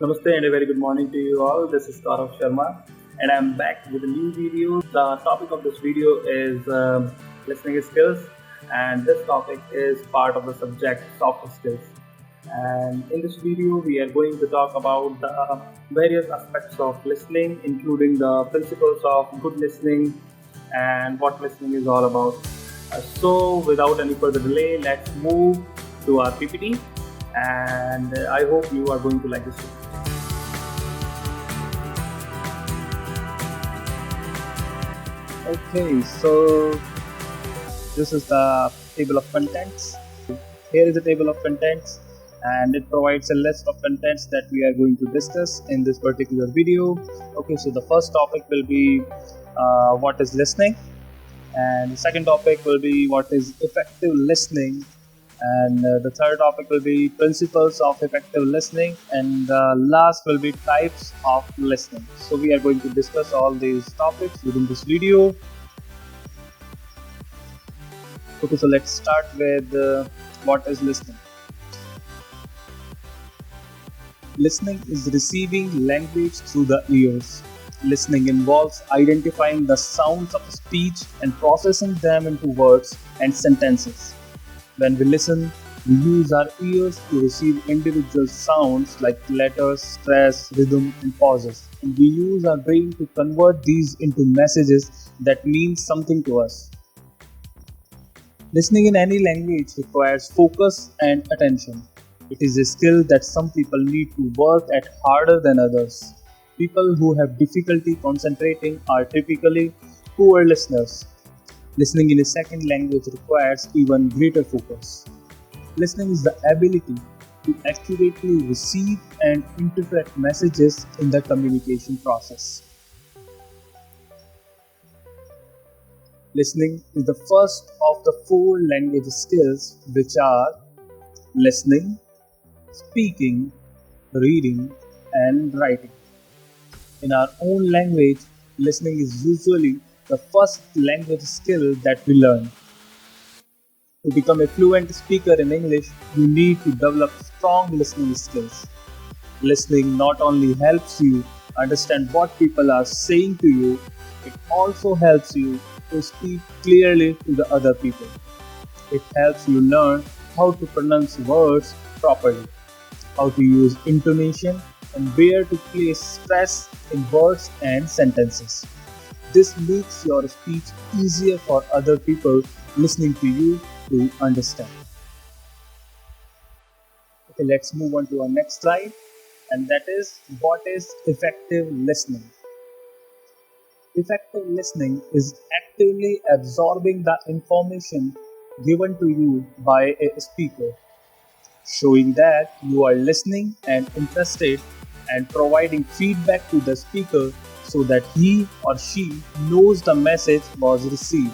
Namaste and a very good morning to you all. This is Gaurav Sharma and I'm back with a new video. The topic of this video is listening skills, and this topic is part of the subject soft skills. And in this video, we are going to talk about the various aspects of listening, including the principles of good listening and what listening is all about. So, without any further delay, let's move to our PPT, and I hope you are going to like this video. Okay, so this is the table of contents. Here is the table of contents, and it provides a list of contents that we are going to discuss in this particular video. Okay, so the first topic will be what is listening, and the second topic will be what is effective listening, and the third topic will be principles of effective listening, and the last will be types of listening. So we are going to discuss all these topics within this video. Okay, so let's start with what is listening. Listening is receiving language through the ears. Listening involves identifying the sounds of speech and processing them into words and sentences. When we listen, we use our ears to receive individual sounds like letters, stress, rhythm, and pauses. And we use our brain to convert these into messages that mean something to us. Listening in any language requires focus and attention. It is a skill that some people need to work at harder than others. People who have difficulty concentrating are typically poor listeners. Listening in a second language requires even greater focus. Listening is the ability to accurately receive and interpret messages in the communication process. Listening is the first of the four language skills, which are listening, speaking, reading, and writing. In our own language, listening is usually the first language skill that we learn. To become a fluent speaker in English, you need to develop strong listening skills. Listening not only helps you understand what people are saying to you, it also helps you to speak clearly to the other people. It helps you learn how to pronounce words properly, how to use intonation, and where to place stress in words and sentences. This makes your speech easier for other people listening to you to understand. Okay, let's move on to our next slide, and that is what is effective listening. Effective listening is actively absorbing the information given to you by a speaker, showing that you are listening and interested and providing feedback to the speaker so that he or she knows the message was received.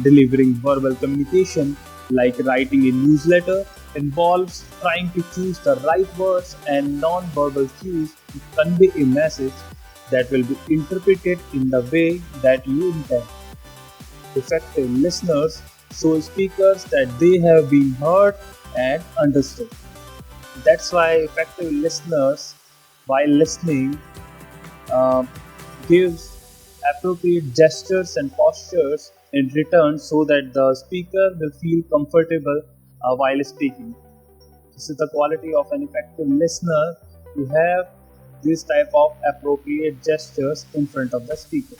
Delivering verbal communication, like writing a newsletter, involves trying to choose the right words and non-verbal cues to convey a message that will be interpreted in the way that you intend. Effective listeners show speakers that they have been heard and understood. That's why effective listeners, while listening, uh, gives appropriate gestures and postures in return so that the speaker will feel comfortable while speaking. This is the quality of an effective listener, to have this type of appropriate gestures in front of the speaker.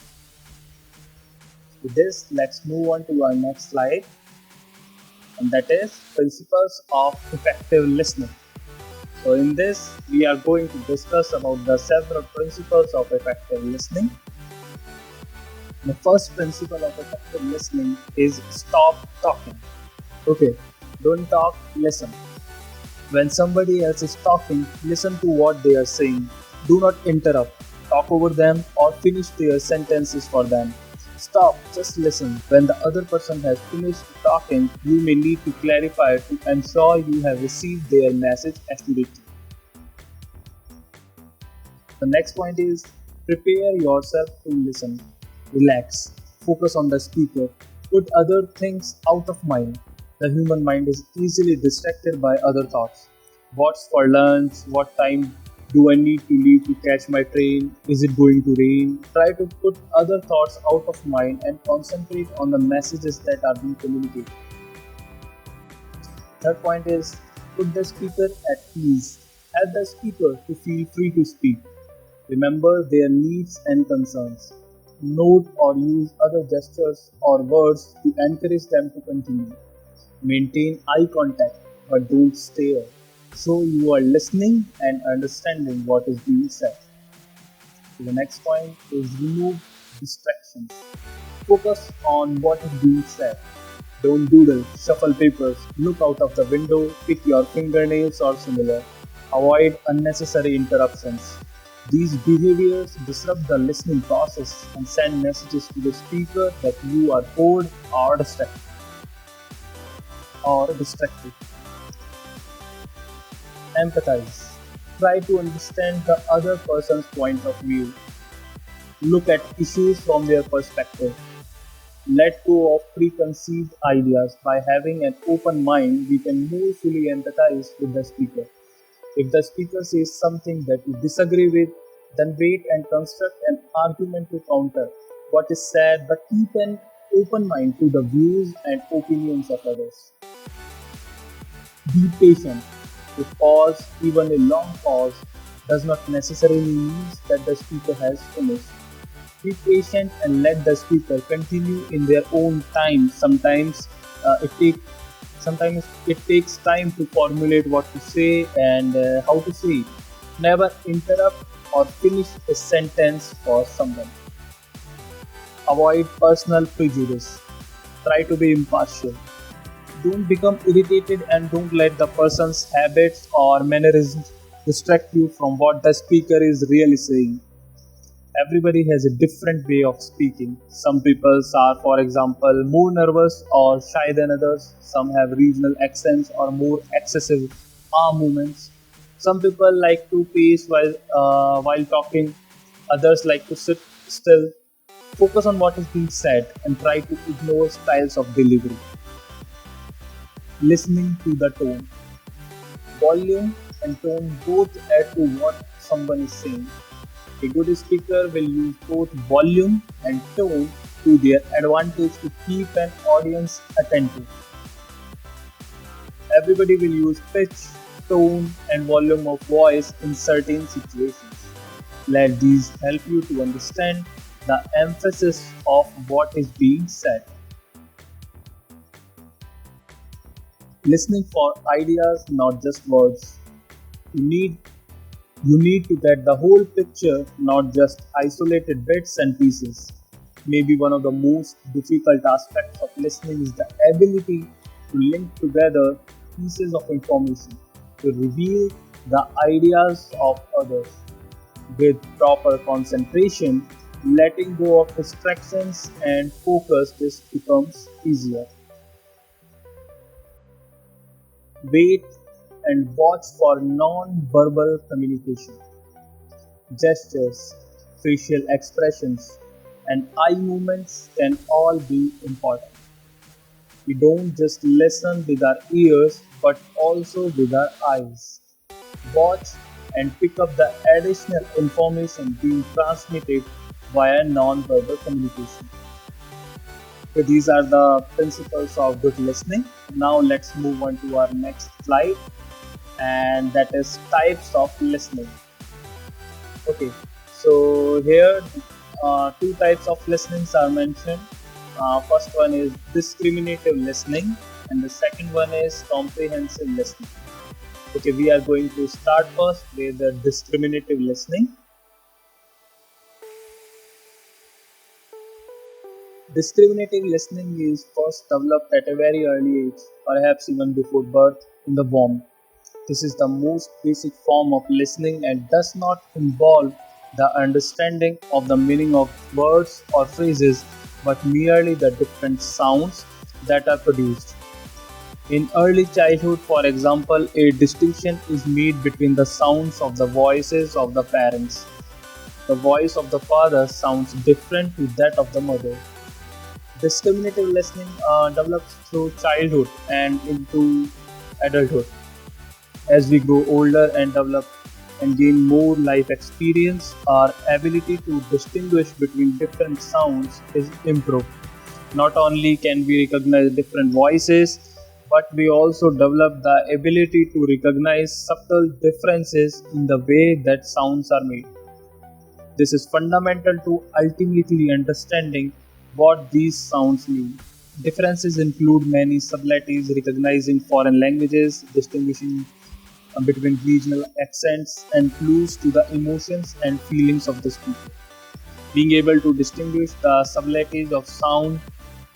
With this, let's move on to our next slide, and that is principles of effective listening. So in this, we are going to discuss about the several principles of effective listening. The first principle of effective listening is stop talking. Okay, don't talk, listen. When somebody else is talking, listen to what they are saying. Do not interrupt, talk over them, or finish their sentences for them. Stop, just listen. When the other person has finished talking, you may need to clarify to ensure you have received their message accurately. The next point is prepare yourself to listen. Relax, focus on the speaker, put other things out of mind. The human mind is easily distracted by other thoughts. What's for lunch? What time Do I need to leave to catch my train? Is it going to rain? Try to put other thoughts out of mind and concentrate on the messages that are being communicated. Third point is put the speaker at ease. Help the speaker to feel free to speak. Remember their needs and concerns. Note or use other gestures or words to encourage them to continue. Maintain eye contact but don't stare. So you are listening and understanding what is being said. The next point is remove distractions. Focus on what is being said. Don't doodle, shuffle papers, look out of the window, pick your fingernails or similar. Avoid unnecessary interruptions. These behaviors disrupt the listening process and send messages to the speaker that you are bored or distracted. Empathize. Try to understand the other person's point of view. Look at issues from their perspective. Let go of preconceived ideas. By having an open mind, we can more fully empathize with the speaker. If the speaker says something that you disagree with, then wait and construct an argument to counter what is said, but keep an open mind to the views and opinions of others. Be patient. A pause, even a long pause, does not necessarily mean that the speaker has finished. Be patient and let the speaker continue in their own time. Sometimes it takes time to formulate what to say and how to say it. Never interrupt or finish a sentence for someone. Avoid personal prejudice. Try to be impartial. Don't become irritated and don't let the person's habits or mannerisms distract you from what the speaker is really saying. Everybody has a different way of speaking. Some people are, for example, more nervous or shy than others. Some have regional accents or more excessive arm movements. Some people like to pace while talking. Others like to sit still. Focus on what is being said and try to ignore styles of delivery. Listening to the tone. Volume and tone both add to what someone is saying. A good speaker will use both volume and tone to their advantage to keep an audience attentive. Everybody will use pitch, tone, and volume of voice in certain situations. Let these help you to understand the emphasis of what is being said. Listening for ideas, not just words. You need You need to get the whole picture, not just isolated bits and pieces. Maybe one of the most difficult aspects of listening is the ability to link together pieces of information, to reveal the ideas of others. With proper concentration, letting go of distractions and focus, this becomes easier. Wait and watch for non-verbal communication. Gestures, facial expressions, and eye movements can all be important. We don't just listen with our ears but also with our eyes. Watch and pick up the additional information being transmitted via non-verbal communication. So these are the principles of good listening. Now let's move on to our next slide, and that is types of listening. Okay, so here two types of listenings are mentioned. First one is discriminative listening, and the second one is comprehensive listening. Okay, we are going to start first with the discriminative listening. Discriminative listening is first developed at a very early age, perhaps even before birth in the womb. This is the most basic form of listening and does not involve the understanding of the meaning of words or phrases, but merely the different sounds that are produced. In early childhood, for example, a distinction is made between the sounds of the voices of the parents. The voice of the father sounds different to that of the mother. Discriminative listening develops through childhood and into adulthood. As we grow older and develop and gain more life experience, our ability to distinguish between different sounds is improved. Not only can we recognize different voices, but we also develop the ability to recognize subtle differences in the way that sounds are made. This is fundamental to ultimately understanding what these sounds mean. Differences include many subtleties, recognizing foreign languages, distinguishing between regional accents, and clues to the emotions and feelings of the speaker. Being able to distinguish the subtleties of sound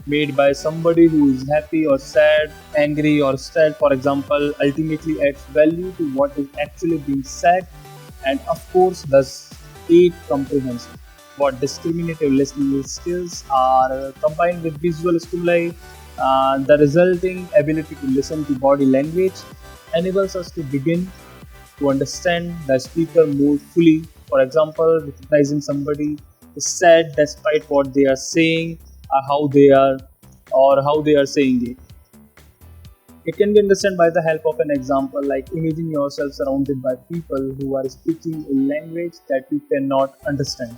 made by somebody who is happy or sad, angry or sad, for example, ultimately adds value to what is actually being said, and of course thus aid comprehension. What discriminative listening skills are combined with visual stimuli, the resulting ability to listen to body language enables us to begin to understand the speaker more fully. For example, recognizing somebody is sad despite what they are saying, how they are, or how they are saying it. It can be understood by the help of an example, like imagine yourself surrounded by people who are speaking a language that you cannot understand.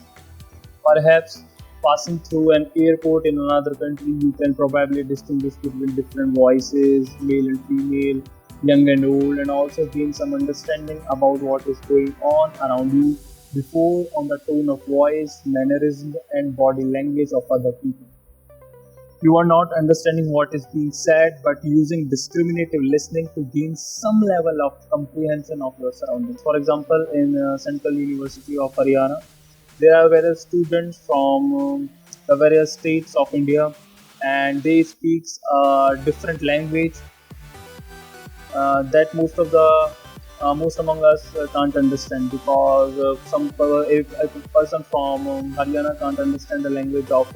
Perhaps passing through an airport in another country, you can probably distinguish between different voices, male and female, young and old, and also gain some understanding about what is going on around you before on the tone of voice, mannerisms, and body language of other people. You are not understanding what is being said, but using discriminative listening to gain some level of comprehension of your surroundings. For example, in Central University of Haryana, there are various students from the various states of India, and they speak different language that most among us can't understand, because if a person from Haryana can't understand the language of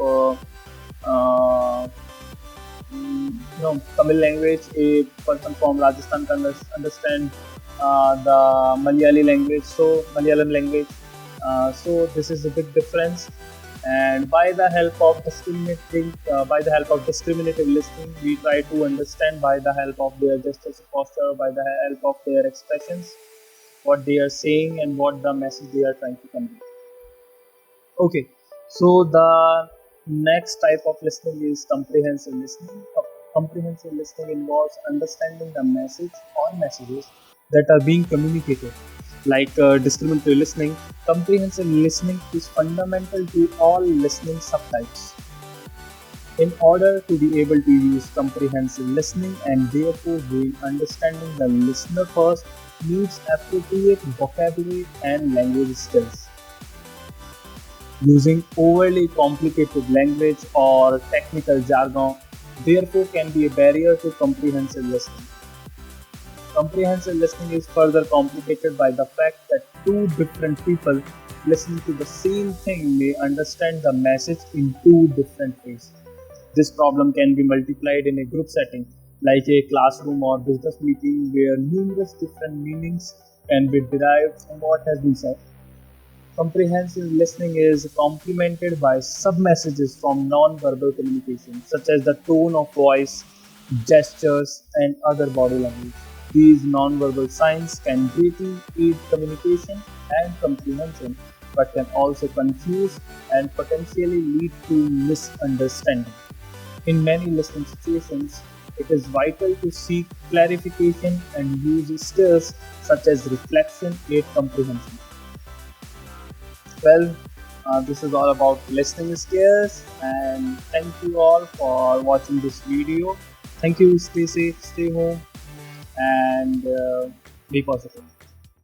uh, Tamil language, a person from Rajasthan can understand the Malayali language, so Malayalam language. So this is a big difference. And by the help of discriminative listening, we try to understand by the help of their gestures, posture, by the help of their expressions, what they are saying and what the message they are trying to convey. Okay, so the next type of listening is comprehensive listening. Comprehensive listening involves understanding the message or messages that are being communicated. Like discriminative listening, comprehensive listening is fundamental to all listening subtypes. In order to be able to use comprehensive listening and therefore gain understanding, the listener first needs appropriate vocabulary and language skills. Using overly complicated language or technical jargon, therefore, can be a barrier to comprehensive listening. Comprehensive listening is further complicated by the fact that two different people listening to the same thing may understand the message in two different ways. This problem can be multiplied in a group setting, like a classroom or business meeting, where numerous different meanings can be derived from what has been said. Comprehensive listening is complemented by sub-messages from non-verbal communication, such as the tone of voice, gestures, and other body language. These non-verbal signs can greatly aid communication and comprehension, but can also confuse and potentially lead to misunderstanding. In many listening situations, it is vital to seek clarification and use skills such as reflection aid comprehension. Well, this is all about listening skills, and thank you all for watching this video. Thank you. Stay safe, stay home, and be positive.